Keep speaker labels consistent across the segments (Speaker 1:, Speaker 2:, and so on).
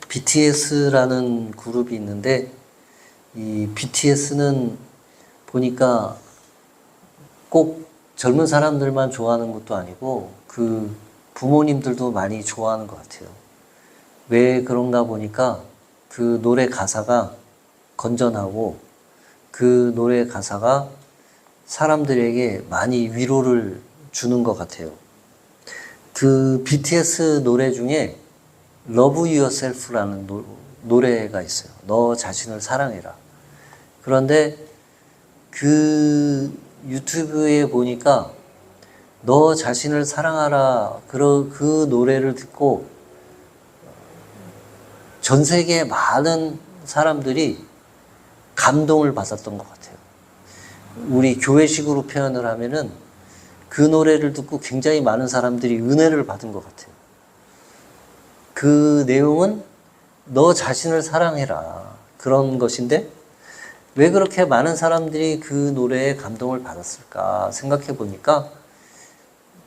Speaker 1: BTS라는 그룹이 있는데 이 BTS는 보니까 꼭 젊은 사람들만 좋아하는 것도 아니고 그 부모님들도 많이 좋아하는 것 같아요. 왜 그런가 보니까 그 노래 가사가 건전하고 그 노래 가사가 사람들에게 많이 위로를 주는 것 같아요. 그 BTS 노래 중에 Love Yourself라는 노래가 있어요. 너 자신을 사랑해라. 그런데 그 유튜브에 보니까 너 자신을 사랑하라 그 노래를 듣고 전 세계 많은 사람들이 감동을 받았던 것 같아요. 우리 교회식으로 표현을 하면은 그 노래를 듣고 굉장히 많은 사람들이 은혜를 받은 것 같아요. 그 내용은 너 자신을 사랑해라 그런 것인데 왜 그렇게 많은 사람들이 그 노래에 감동을 받았을까 생각해 보니까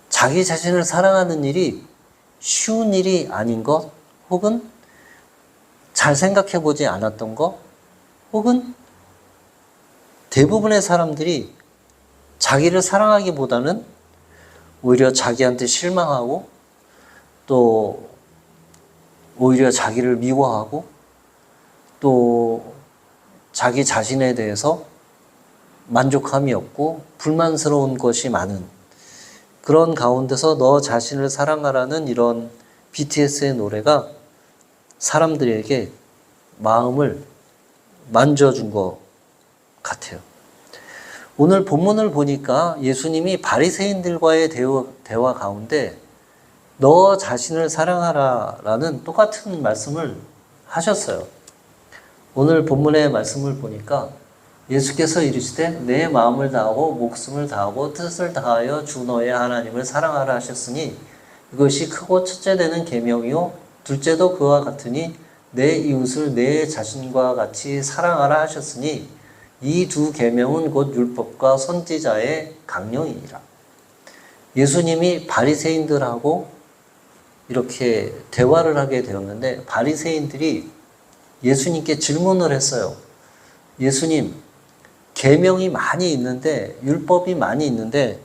Speaker 1: 자기 자신을 사랑하는 일이 쉬운 일이 아닌 것 혹은 잘 생각해 보지 않았던 것 혹은 대부분의 사람들이 자기를 사랑하기보다는 오히려 자기한테 실망하고 또 오히려 자기를 미워하고 또 자기 자신에 대해서 만족함이 없고 불만스러운 것이 많은 그런 가운데서 너 자신을 사랑하라는 이런 BTS의 노래가 사람들에게 마음을 만져준 것 같아요. 오늘 본문을 보니까 예수님이 바리새인들과의 대화 가운데 너 자신을 사랑하라라는 똑같은 말씀을 하셨어요. 오늘 본문의 말씀을 보니까 예수께서 이르시되 내 마음을 다하고 목숨을 다하고 뜻을 다하여 주 너의 하나님을 사랑하라 하셨으니 이것이 크고 첫째 되는 계명이요 둘째도 그와 같으니 내 이웃을 내 자신과 같이 사랑하라 하셨으니 이 두 계명은 곧 율법과 선지자의 강령이니라. 예수님이 바리새인들하고 이렇게 대화를 하게 되었는데 바리새인들이 예수님께 질문을 했어요. 예수님, 계명이 많이 있는데 율법이 많이 있는데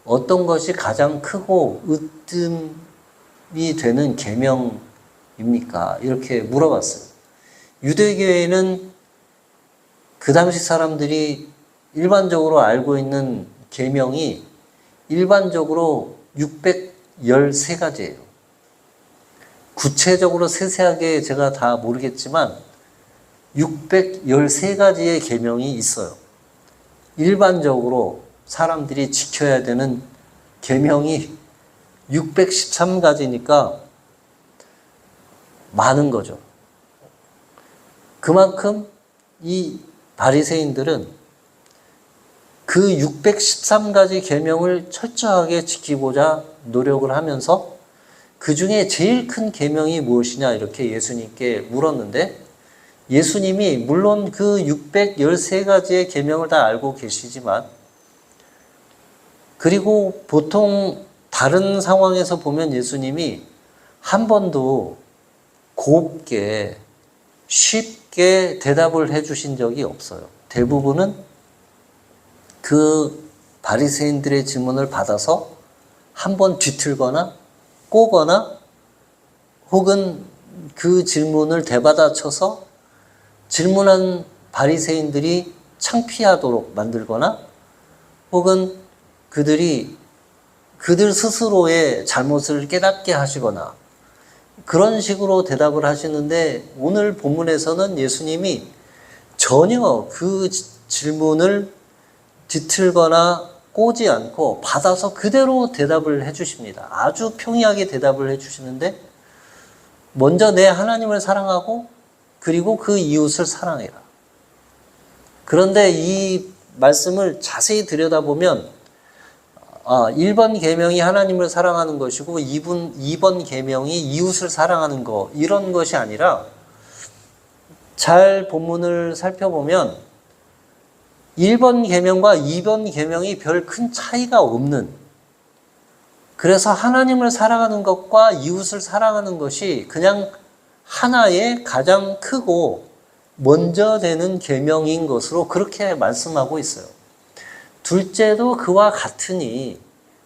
Speaker 1: 어떤 것이 가장 크고 으뜸이 되는 계명입니까? 이렇게 물어봤어요. 유대교회는 그 당시 사람들이 일반적으로 알고 있는 계명이 일반적으로 613가지예요. 구체적으로 세세하게 제가 다 모르겠지만 613가지의 계명이 있어요. 일반적으로 사람들이 지켜야 되는 계명이 613가지니까 많은 거죠. 그만큼 이 바리새인들은 그 613가지 계명을 철저하게 지키고자 노력을 하면서 그 중에 제일 큰 계명이 무엇이냐 이렇게 예수님께 물었는데 예수님이 물론 그 613가지의 계명을 다 알고 계시지만 그리고 보통 다른 상황에서 보면 예수님이 한 번도 곱게 쉽게 대답을 해주신 적이 없어요. 대부분은 그 바리새인들의 질문을 받아서 한 번 뒤틀거나 꼬거나 혹은 그 질문을 되받아쳐서 질문한 바리새인들이 창피하도록 만들거나 혹은 그들 스스로의 잘못을 깨닫게 하시거나 그런 식으로 대답을 하시는데 오늘 본문에서는 예수님이 전혀 그 질문을 뒤틀거나 꼬지 않고 받아서 그대로 대답을 해주십니다. 아주 평이하게 대답을 해주시는데 먼저 내 하나님을 사랑하고 그리고 그 이웃을 사랑해라. 그런데 이 말씀을 자세히 들여다보면 1번 계명이 하나님을 사랑하는 것이고 2번 계명이 이웃을 사랑하는 것 이런 것이 아니라 잘 본문을 살펴보면 1번 계명과 2번 계명이 별 큰 차이가 없는 그래서 하나님을 사랑하는 것과 이웃을 사랑하는 것이 그냥 하나의 가장 크고 먼저 되는 계명인 것으로 그렇게 말씀하고 있어요. 둘째도 그와 같으니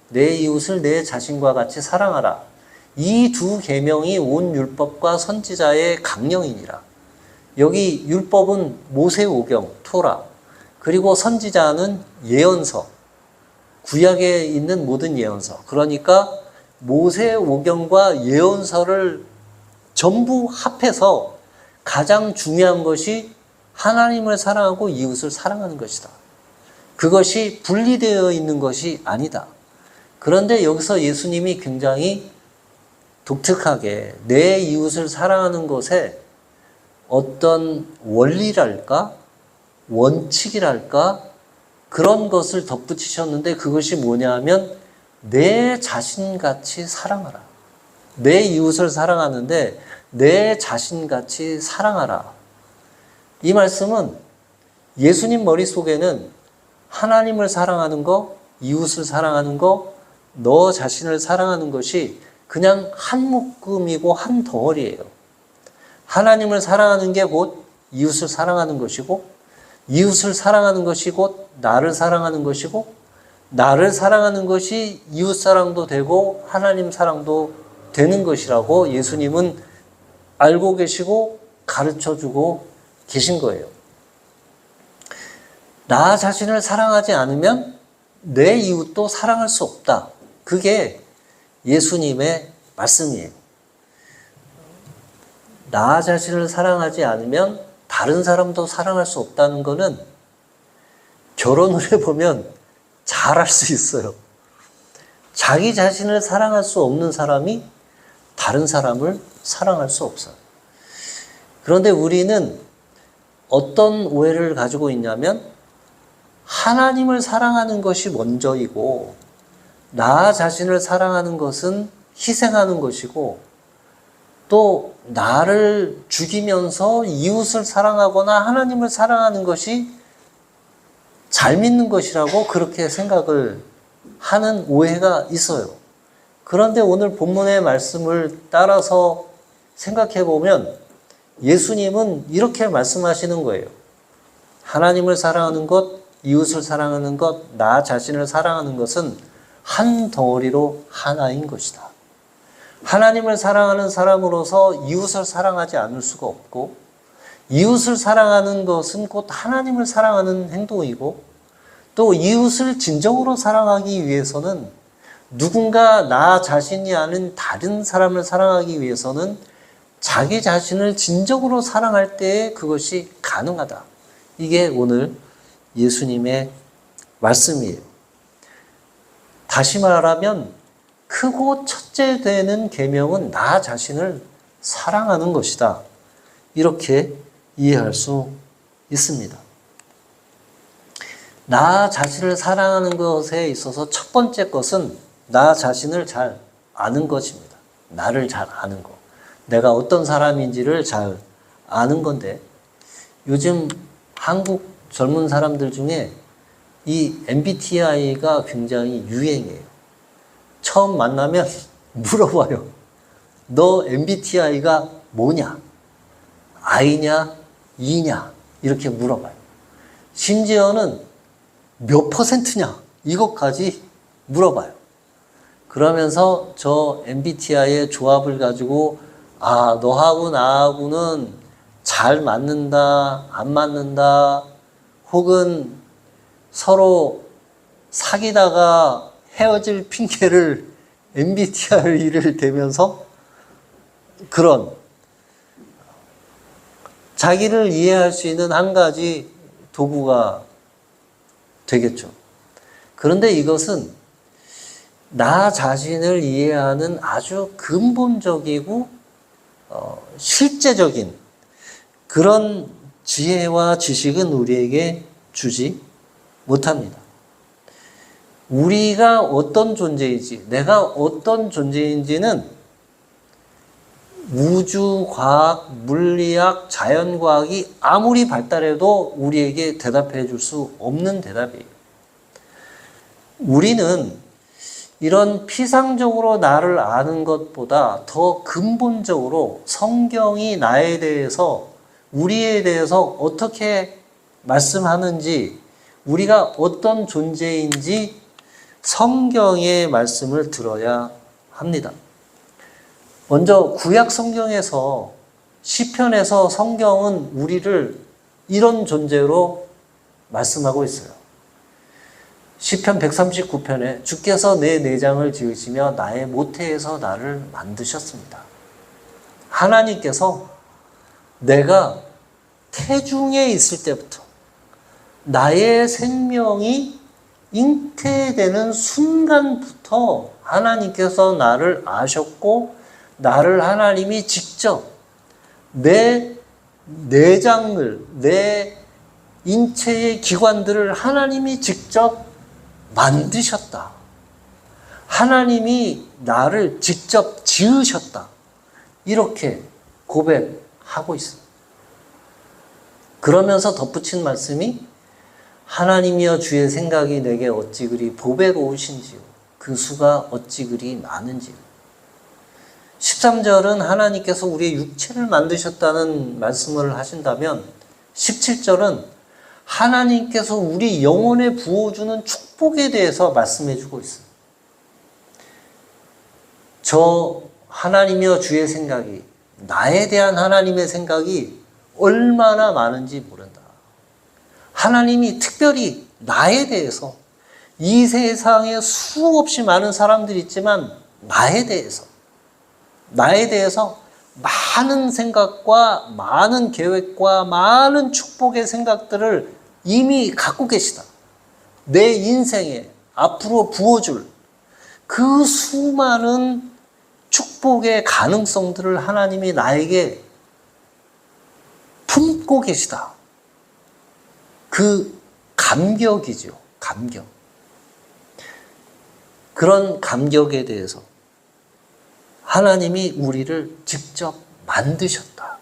Speaker 1: 내 이웃을 내 자신과 같이 사랑하라. 이 두 계명이 온 율법과 선지자의 강령이니라. 여기 율법은 모세오경, 토라, 그리고 선지자는 예언서, 구약에 있는 모든 예언서. 그러니까 모세오경과 예언서를 전부 합해서 가장 중요한 것이 하나님을 사랑하고 이웃을 사랑하는 것이다. 그것이 분리되어 있는 것이 아니다. 그런데 여기서 예수님이 굉장히 독특하게 내 이웃을 사랑하는 것에 어떤 원리랄까, 원칙이랄까, 그런 것을 덧붙이셨는데 그것이 뭐냐 하면 내 자신같이 사랑하라. 내 이웃을 사랑하는데 내 자신같이 사랑하라. 이 말씀은 예수님 머릿속에는 하나님을 사랑하는 거, 이웃을 사랑하는 거, 너 자신을 사랑하는 것이 그냥 한 묶음이고 한 덩어리예요. 하나님을 사랑하는 게 곧 이웃을 사랑하는 것이고, 이웃을 사랑하는 것이 곧 나를 사랑하는 것이고, 나를 사랑하는 것이 이웃 사랑도 되고 하나님 사랑도 되는 것이라고 예수님은 알고 계시고 가르쳐주고 계신 거예요. 나 자신을 사랑하지 않으면 내 이웃도 사랑할 수 없다. 그게 예수님의 말씀이에요. 나 자신을 사랑하지 않으면 다른 사람도 사랑할 수 없다는 것은 결혼을 해보면 잘 알 수 있어요. 자기 자신을 사랑할 수 없는 사람이 다른 사람을 사랑할 수 없어요. 그런데 우리는 어떤 오해를 가지고 있냐면 하나님을 사랑하는 것이 먼저이고 나 자신을 사랑하는 것은 희생하는 것이고 또 나를 죽이면서 이웃을 사랑하거나 하나님을 사랑하는 것이 잘 믿는 것이라고 그렇게 생각을 하는 오해가 있어요. 그런데 오늘 본문의 말씀을 따라서 생각해 보면 예수님은 이렇게 말씀하시는 거예요. 하나님을 사랑하는 것, 이웃을 사랑하는 것, 나 자신을 사랑하는 것은 한 덩어리로 하나인 것이다. 하나님을 사랑하는 사람으로서 이웃을 사랑하지 않을 수가 없고 이웃을 사랑하는 것은 곧 하나님을 사랑하는 행동이고 또 이웃을 진정으로 사랑하기 위해서는 누군가 나 자신이 아닌 다른 사람을 사랑하기 위해서는 자기 자신을 진정으로 사랑할 때에 그것이 가능하다. 이게 오늘 예수님의 말씀이에요. 다시 말하면 크고 첫째 되는 계명은 나 자신을 사랑하는 것이다. 이렇게 이해할 수 있습니다. 나 자신을 사랑하는 것에 있어서 첫 번째 것은 나 자신을 잘 아는 것입니다. 나를 잘 아는 것. 내가 어떤 사람인지를 잘 아는 건데 요즘 한국 젊은 사람들 중에 이 MBTI가 굉장히 유행이에요. 처음 만나면 물어봐요. 너 MBTI가 뭐냐? I냐? E냐? 이렇게 물어봐요. 심지어는 몇 %냐? 이것까지 물어봐요. 그러면서 저 MBTI의 조합을 가지고 아, 너하고 나하고는 잘 맞는다, 안 맞는다, 혹은 서로 사귀다가 헤어질 핑계를 MBTI를 대면서 그런 자기를 이해할 수 있는 한 가지 도구가 되겠죠. 그런데 이것은 나 자신을 이해하는 아주 근본적이고 실제적인 그런 지혜와 지식은 우리에게 주지 못합니다. 우리가 어떤 존재인지, 내가 어떤 존재인지는 우주과학, 물리학, 자연과학이 아무리 발달해도 우리에게 대답해 줄 수 없는 대답이에요. 우리는 이런 피상적으로 나를 아는 것보다 더 근본적으로 성경이 나에 대해서, 우리에 대해서 어떻게 말씀하는지, 우리가 어떤 존재인지 성경의 말씀을 들어야 합니다. 먼저 구약 성경에서, 시편에서 성경은 우리를 이런 존재로 말씀하고 있어요. 시편 139편에 주께서 내 내장을 지으시며 나의 모태에서 나를 만드셨습니다. 하나님께서 내가 태중에 있을 때부터, 나의 생명이 잉태되는 순간부터 하나님께서 나를 아셨고, 나를 하나님이 직접 내 내장을, 내 인체의 기관들을 하나님이 직접 만드셨다. 하나님이 나를 직접 지으셨다. 이렇게 고백하고 있습니다. 그러면서 덧붙인 말씀이 하나님이여 주의 생각이 내게 어찌 그리 보배로우신지요. 그 수가 어찌 그리 많은지요. 13절은 하나님께서 우리의 육체를 만드셨다는 말씀을 하신다면 17절은 하나님께서 우리 영혼에 부어주는 축복에 대해서 말씀해 주고 있어요. 저 하나님이여 주의 생각이, 나에 대한 하나님의 생각이 얼마나 많은지 모른다. 하나님이 특별히 나에 대해서, 이 세상에 수없이 많은 사람들이 있지만 나에 대해서 많은 생각과 많은 계획과 많은 축복의 생각들을 이미 갖고 계시다. 내 인생에 앞으로 부어줄 그 수많은 축복의 가능성들을 하나님이 나에게 품고 계시다. 그 감격이죠. 감격. 그런 감격에 대해서 하나님이 우리를 직접 만드셨다.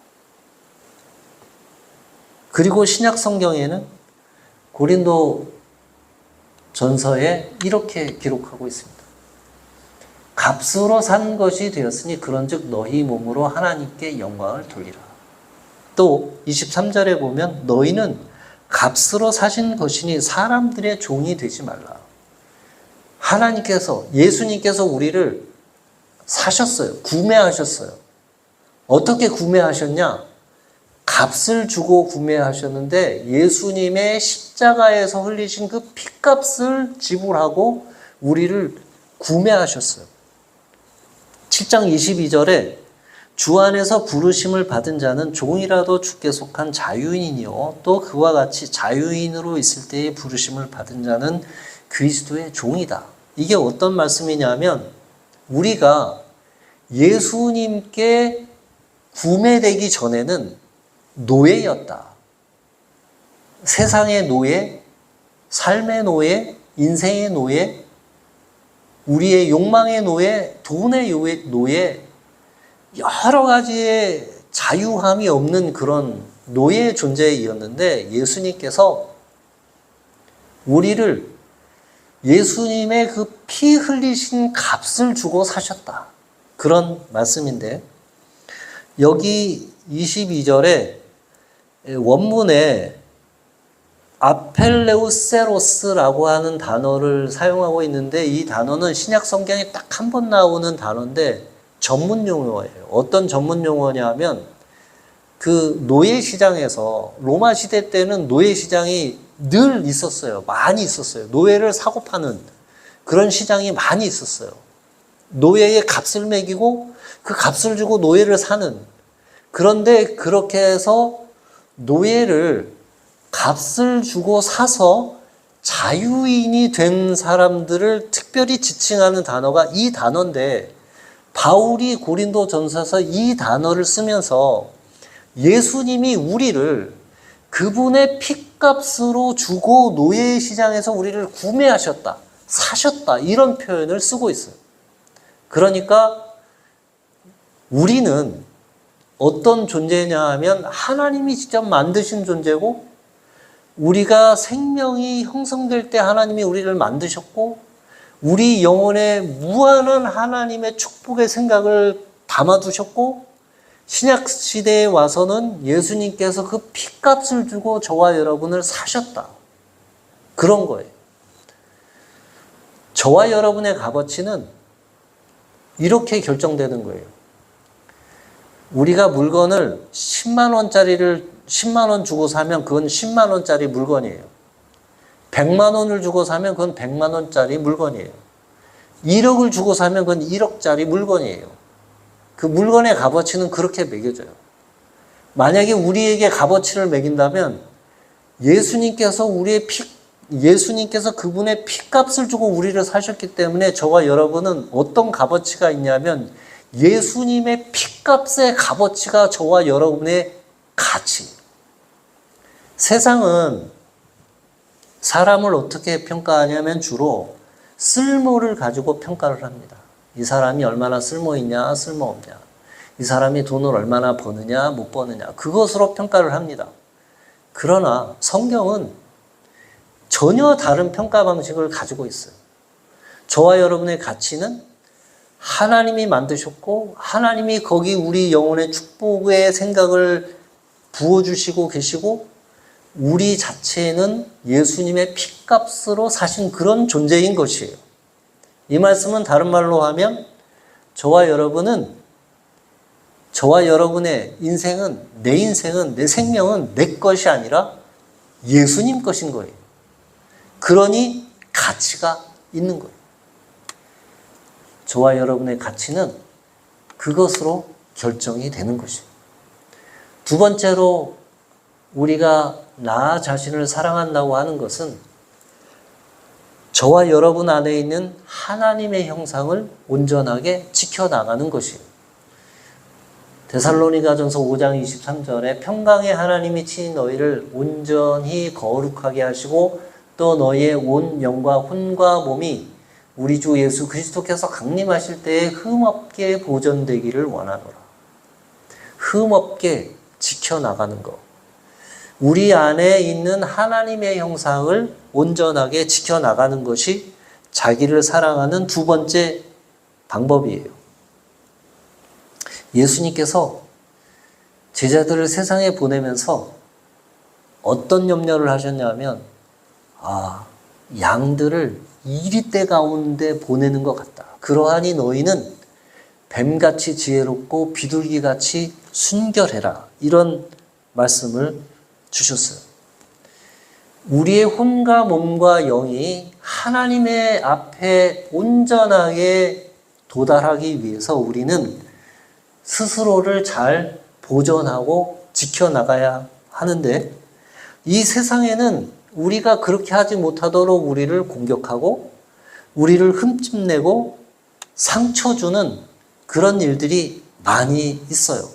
Speaker 1: 그리고 신약 성경에는 고린도 전서에 이렇게 기록하고 있습니다. 값으로 산 것이 되었으니 그런즉 너희 몸으로 하나님께 영광을 돌리라. 또 23절에 보면 너희는 값으로 사신 것이니 사람들의 종이 되지 말라. 하나님께서, 예수님께서 우리를 사셨어요. 구매하셨어요. 어떻게 구매하셨냐? 값을 주고 구매하셨는데 예수님의 십자가에서 흘리신 그 피값을 지불하고 우리를 구매하셨어요. 7장 22절에 주 안에서 부르심을 받은 자는 종이라도 주께 속한 자유인이요 또 그와 같이 자유인으로 있을 때의 부르심을 받은 자는 그리스도의 종이다. 이게 어떤 말씀이냐면 우리가 예수님께 구매되기 전에는 노예였다. 세상의 노예, 삶의 노예, 인생의 노예, 우리의 욕망의 노예, 돈의 노예, 여러 가지의 자유함이 없는 그런 노예 존재이었는데 예수님께서 우리를 예수님의 그 피 흘리신 값을 주고 사셨다. 그런 말씀인데 여기 22절에 원문에 아펠레우세로스라고 하는 단어를 사용하고 있는데 이 단어는 신약 성경에 딱 한 번 나오는 단어인데 전문 용어예요. 어떤 전문 용어냐면 그 노예 시장에서 로마 시대 때는 노예 시장이 늘 있었어요. 많이 있었어요. 노예를 사고 파는 그런 시장이 많이 있었어요. 노예의 값을 매기고 그 값을 주고 노예를 사는. 그런데 그렇게 해서 노예를 값을 주고 사서 자유인이 된 사람들을 특별히 지칭하는 단어가 이 단어인데 바울이 고린도 전서에서 이 단어를 쓰면서 예수님이 우리를 그분의 핏값으로 주고 노예 시장에서 우리를 구매하셨다, 사셨다 이런 표현을 쓰고 있어요. 그러니까 우리는 어떤 존재냐 하면 하나님이 직접 만드신 존재고 우리가 생명이 형성될 때 하나님이 우리를 만드셨고 우리 영혼에 무한한 하나님의 축복의 생각을 담아두셨고, 신약 시대에 와서는 예수님께서 그 피값을 주고 저와 여러분을 사셨다. 그런 거예요. 저와 여러분의 값어치는 이렇게 결정되는 거예요. 우리가 물건을 10만 원짜리를 10만 원 주고 사면 그건 10만 원짜리 물건이에요. 100만 원을 주고 사면 그건 100만 원짜리 물건이에요. 1억을 주고 사면 그건 1억짜리 물건이에요. 그 물건의 값어치는 그렇게 매겨져요. 만약에 우리에게 값어치를 매긴다면 예수님께서 예수님께서 그분의 피값을 주고 우리를 사셨기 때문에 저와 여러분은 어떤 값어치가 있냐면 예수님의 피값의 값어치가 저와 여러분의 가치. 세상은 사람을 어떻게 평가하냐면 주로 쓸모를 가지고 평가를 합니다. 이 사람이 얼마나 쓸모 있냐, 쓸모 없냐. 이 사람이 돈을 얼마나 버느냐, 못 버느냐. 그것으로 평가를 합니다. 그러나 성경은 전혀 다른 평가 방식을 가지고 있어요. 저와 여러분의 가치는 하나님이 만드셨고 하나님이 거기 우리 영혼의 축복의 생각을 부어주시고 계시고 우리 자체는 예수님의 피값으로 사신 그런 존재인 것이에요. 이 말씀은 다른 말로 하면 저와 여러분의 인생은 내 생명은 내 것이 아니라 예수님 것인 거예요. 그러니 가치가 있는 거예요. 저와 여러분의 가치는 그것으로 결정이 되는 것이에요. 두 번째로 우리가 나 자신을 사랑한다고 하는 것은 저와 여러분 안에 있는 하나님의 형상을 온전하게 지켜나가는 것이에요. 데살로니가전서 5장 23절에 평강의 하나님이 친히 너희를 온전히 거룩하게 하시고 또 너희의 온 영과 혼과 몸이 우리 주 예수 그리스도께서 강림하실 때에 흠없게 보존되기를 원하노라. 흠없게 지켜나가는 것. 우리 안에 있는 하나님의 형상을 온전하게 지켜나가는 것이 자기를 사랑하는 두 번째 방법이에요. 예수님께서 제자들을 세상에 보내면서 어떤 염려를 하셨냐면 양들을 이리떼 가운데 보내는 것 같다. 그러하니 너희는 뱀같이 지혜롭고 비둘기같이 순결해라. 이런 말씀을 주셨어요. 우리의 혼과 몸과 영이 하나님의 앞에 온전하게 도달하기 위해서 우리는 스스로를 잘 보존하고 지켜나가야 하는데 이 세상에는 우리가 그렇게 하지 못하도록 우리를 공격하고 우리를 흠집내고 상처 주는 그런 일들이 많이 있어요.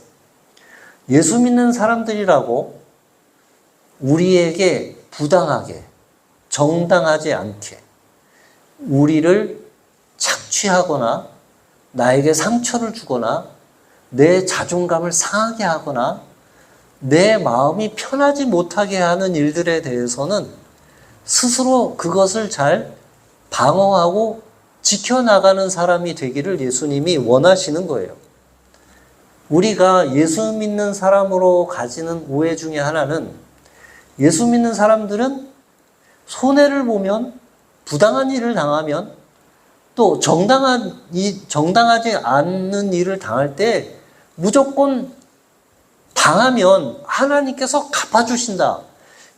Speaker 1: 예수 믿는 사람들이라고 우리에게 부당하게 정당하지 않게 우리를 착취하거나 나에게 상처를 주거나 내 자존감을 상하게 하거나 내 마음이 편하지 못하게 하는 일들에 대해서는 스스로 그것을 잘 방어하고 지켜나가는 사람이 되기를 예수님이 원하시는 거예요. 우리가 예수 믿는 사람으로 가지는 오해 중에 하나는 예수 믿는 사람들은 손해를 보면 부당한 일을 당하면 또 정당하지 않는 일을 당할 때 무조건 당하면 하나님께서 갚아주신다.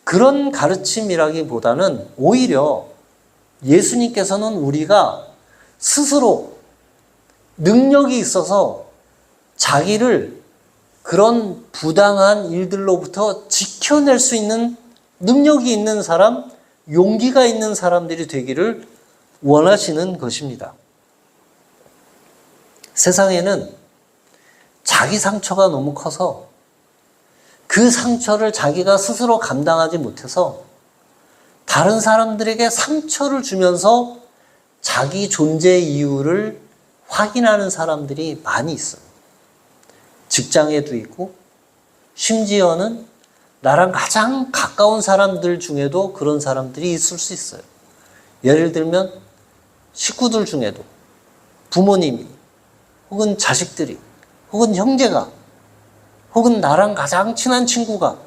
Speaker 1: 그런 가르침이라기보다는 오히려 예수님께서는 우리가 스스로 능력이 있어서 자기를 그런 부당한 일들로부터 지켜낼 수 있는 능력이 있는 사람, 용기가 있는 사람들이 되기를 원하시는 것입니다. 세상에는 자기 상처가 너무 커서 그 상처를 자기가 스스로 감당하지 못해서 다른 사람들에게 상처를 주면서 자기 존재 이유를 확인하는 사람들이 많이 있어요. 직장에도 있고 심지어는 나랑 가장 가까운 사람들 중에도 그런 사람들이 있을 수 있어요. 예를 들면 식구들 중에도 부모님이 혹은 자식들이 혹은 형제가 혹은 나랑 가장 친한 친구가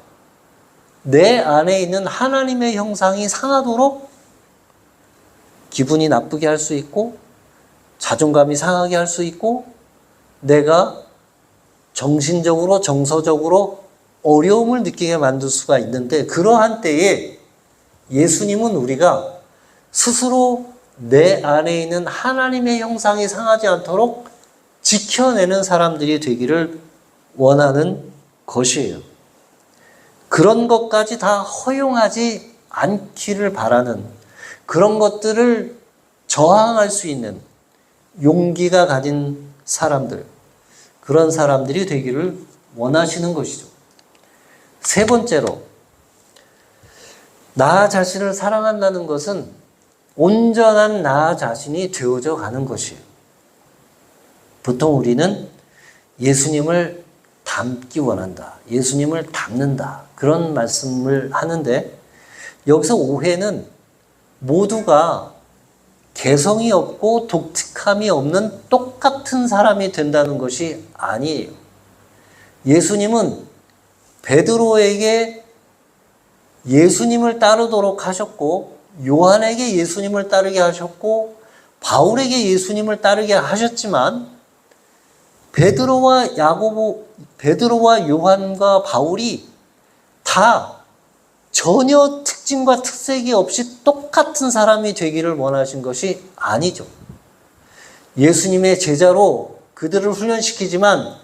Speaker 1: 내 안에 있는 하나님의 형상이 상하도록 기분이 나쁘게 할 수 있고 자존감이 상하게 할 수 있고 내가 정신적으로 정서적으로 어려움을 느끼게 만들 수가 있는데 그러한 때에 예수님은 우리가 스스로 내 안에 있는 하나님의 형상이 상하지 않도록 지켜내는 사람들이 되기를 원하는 것이에요. 그런 것까지 다 허용하지 않기를 바라는 그런 것들을 저항할 수 있는 용기가 가진 사람들, 그런 사람들이 되기를 원하시는 것이죠. 세 번째로, 나 자신을 사랑한다는 것은 온전한 나 자신이 되어져 가는 것이에요. 보통 우리는 예수님을 닮기 원한다. 예수님을 닮는다. 그런 말씀을 하는데 여기서 오해는 모두가 개성이 없고 독특함이 없는 똑같은 사람이 된다는 것이 아니에요. 예수님은 베드로에게 예수님을 따르도록 하셨고 요한에게 예수님을 따르게 하셨고 바울에게 예수님을 따르게 하셨지만 베드로와 요한과 바울이 다 전혀 특징과 특색이 없이 똑같은 사람이 되기를 원하신 것이 아니죠. 예수님의 제자로 그들을 훈련시키지만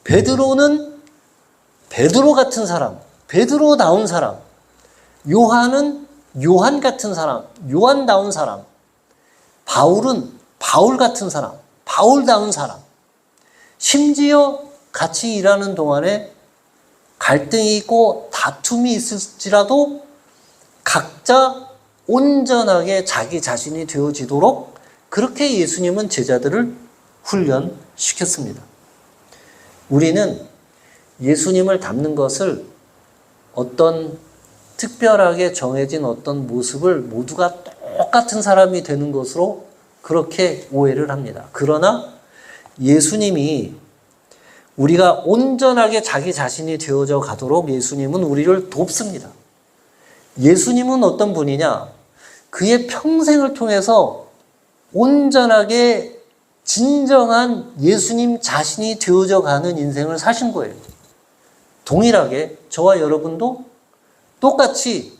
Speaker 1: 베드로는 베드로 같은 사람, 베드로다운 사람, 요한은 요한 같은 사람, 요한다운 사람, 바울은 바울 같은 사람, 바울다운 사람. 심지어 같이 일하는 동안에 갈등이 있고 다툼이 있을지라도 각자 온전하게 자기 자신이 되어지도록 그렇게 예수님은 제자들을 훈련시켰습니다. 우리는 예수님을 닮는 것을 어떤 특별하게 정해진 어떤 모습을 모두가 똑같은 사람이 되는 것으로 그렇게 오해를 합니다. 그러나 예수님이 우리가 온전하게 자기 자신이 되어져 가도록 예수님은 우리를 돕습니다. 예수님은 어떤 분이냐? 그의 평생을 통해서 온전하게 진정한 예수님 자신이 되어져 가는 인생을 사신 거예요. 동일하게 저와 여러분도 똑같이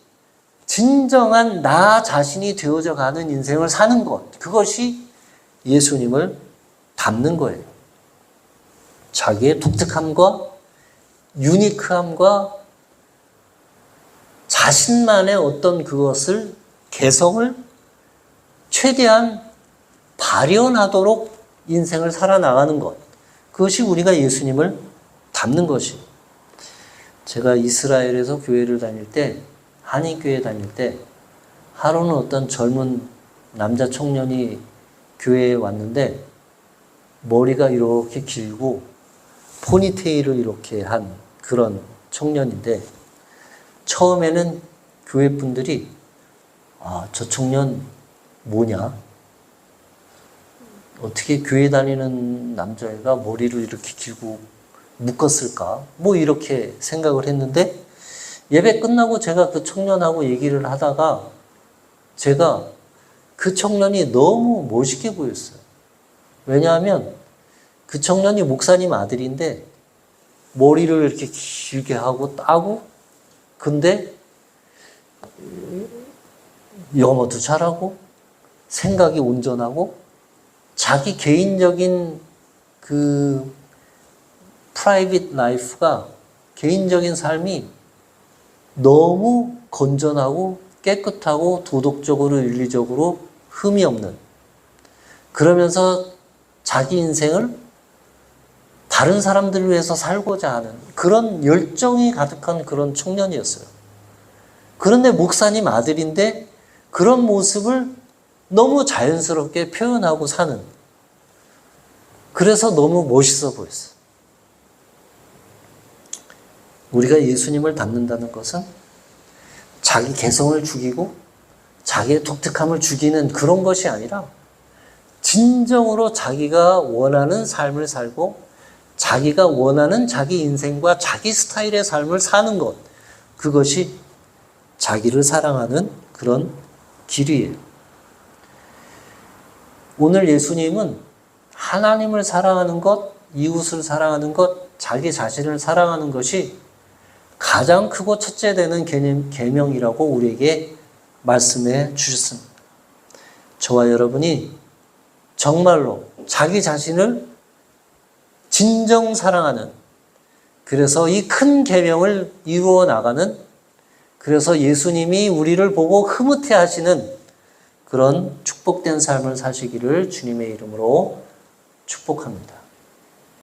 Speaker 1: 진정한 나 자신이 되어져 가는 인생을 사는 것, 그것이 예수님을 닮는 거예요. 자기의 독특함과 유니크함과 자신만의 어떤 그것을, 개성을 최대한 발현하도록 인생을 살아나가는 것, 그것이 우리가 예수님을 닮는 것이에요. 제가 이스라엘에서 교회를 다닐 때, 한인교회 다닐 때 하루는 어떤 젊은 남자 청년이 교회에 왔는데 머리가 이렇게 길고 포니테일을 이렇게 한 그런 청년인데 처음에는 교회 분들이 저 청년 뭐냐? 어떻게 교회 다니는 남자애가 머리를 이렇게 길고 묶었을까? 뭐 이렇게 생각을 했는데 예배 끝나고 제가 그 청년하고 얘기를 하다가 제가 그 청년이 너무 멋있게 보였어요. 왜냐하면 그 청년이 목사님 아들인데 머리를 이렇게 길게 하고 따고 근데 영어도 잘하고 생각이 온전하고 자기 개인적인 그 프라이빗 라이프가 개인적인 삶이 너무 건전하고 깨끗하고 도덕적으로 윤리적으로 흠이 없는 그러면서 자기 인생을 다른 사람들을 위해서 살고자 하는 그런 열정이 가득한 그런 청년이었어요. 그런데 목사님 아들인데 그런 모습을 너무 자연스럽게 표현하고 사는 그래서 너무 멋있어 보였어요. 우리가 예수님을 닮는다는 것은 자기 개성을 죽이고 자기의 독특함을 죽이는 그런 것이 아니라 진정으로 자기가 원하는 삶을 살고 자기가 원하는 자기 인생과 자기 스타일의 삶을 사는 것, 그것이 자기를 사랑하는 그런 길이에요. 오늘 예수님은 하나님을 사랑하는 것, 이웃을 사랑하는 것, 자기 자신을 사랑하는 것이 가장 크고 첫째 되는 계명이라고 우리에게 말씀해 주셨습니다. 저와 여러분이 정말로 자기 자신을 진정 사랑하는, 그래서 이 큰 계명을 이루어 나가는, 그래서 예수님이 우리를 보고 흐뭇해 하시는 그런 축복된 삶을 사시기를 주님의 이름으로 축복합니다.